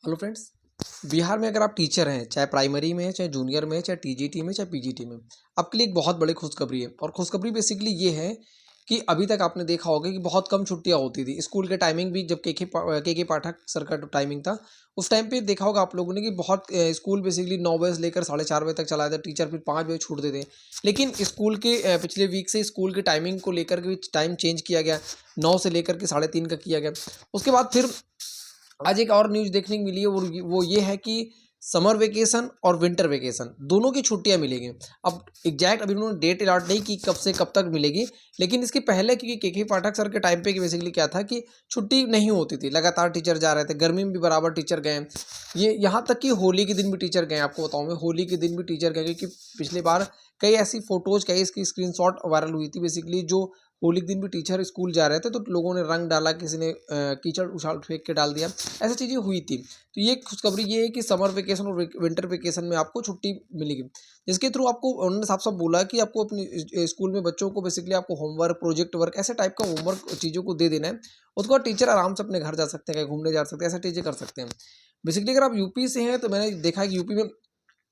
Hello friends. Bihar में अगर आप टीचर हैं, चाहे प्राइमरी में है, चाहे जूनियर में है, चाहे टीजीटी में, चाहे पीजीटी में, आपके लिए एक बहुत बड़ी खुशखबरी है। और खुशखबरी बेसिकली ये है कि अभी तक आपने देखा होगा कि बहुत कम छुट्टियां होती थी। स्कूल के टाइमिंग भी जब के पाठक सर का टाइमिंग था, उस टाइम पे देखा होगा आप लोगों ने कि बहुत स्कूल बेसिकली 9 बजे से लेकर 4:30 बजे तक चलाया था। टीचर फिर 5 बजे छूट देते। लेकिन स्कूल के पिछले वीक से स्कूल के टाइमिंग को लेकर के टाइम चेंज किया गया, 9 से लेकर के 3:30 का किया गया। उसके बाद फिर आज एक और न्यूज़ देखने को मिली है, वो ये है कि समर वेकेशन और विंटर वेकेशन दोनों की छुट्टियां मिलेगी। अब एग्जैक्ट अभी उन्होंने डेट अलॉट नहीं की कब से कब तक मिलेगी, लेकिन इसके पहले क्योंकि के पाठक सर के टाइम पे कि बेसिकली क्या था कि छुट्टी नहीं होती थी, लगातार टीचर जा रहे थे। गर्मी में भी बराबर टीचर गए। ये यहाँ तक कि होली के दिन भी टीचर गए। आपको बताऊँ मैं, होली के दिन भी टीचर गए क्योंकि पिछली बार कई ऐसी फोटोज, कई इसकी स्क्रीनशॉट वायरल हुई थी बेसिकली, जो होली के दिन भी टीचर स्कूल जा रहे थे तो लोगों ने रंग डाला, किसी ने कीचड़ उछाल फेंक के डाल दिया। ऐसी चीज़ें हुई थी। तो ये खुशखबरी ये है कि समर वेकेशन और विंटर वेकेशन में आपको छुट्टी मिलेगी, जिसके थ्रू आपको उन्होंने साफ साफ बोला कि आपको अपनी स्कूल में बच्चों को बेसिकली आपको होमवर्क, प्रोजेक्ट वर्क, ऐसे टाइप का होमवर्क चीज़ों को दे देना है। उसके बाद टीचर आराम से अपने घर जा सकते हैं, कहीं घूमने जा सकते हैं, ऐसा चीज़ें कर सकते हैं। बेसिकली अगर आप यूपी से हैं तो मैंने देखा है कि यूपी में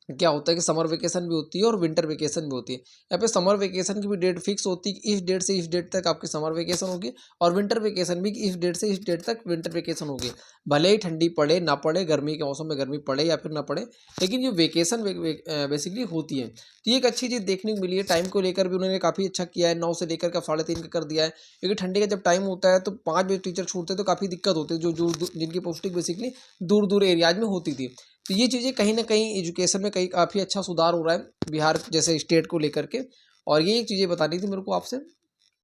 क्या होता है कि समर वेकेशन भी होती है और विंटर वेकेशन भी होती है। यहाँ पे समर वेकेशन की भी डेट फिक्स होती है कि इस डेट से इस डेट तक आपकी समर वेकेशन होगी, और विंटर वेकेशन भी कि इस डेट से इस डेट तक विंटर वेकेशन होगी। भले ही ठंडी पड़े ना पड़े, गर्मी के मौसम में गर्मी पड़े या फिर ना पड़े, लेकिन ये वेकेशन बेसिकली होती है। तो ये एक अच्छी चीज़ देखने को मिली है। टाइम को लेकर भी उन्होंने काफ़ी अच्छा किया है, 9 से लेकर के 3:30 का कर दिया है। क्योंकि ठंडी का जब टाइम होता है तो 5 बजे टीचर छूटते हैं तो काफ़ी दिक्कत होती है, जो जिनकी पोस्टिंग बेसिकली दूर दूर एरियाज में होती थी। तो ये चीज़ें कहीं न कहीं एजुकेशन में कहीं काफ़ी अच्छा सुधार हो रहा है बिहार जैसे स्टेट को लेकर के। और ये चीज़ें बतानी थी मेरे को आपसे।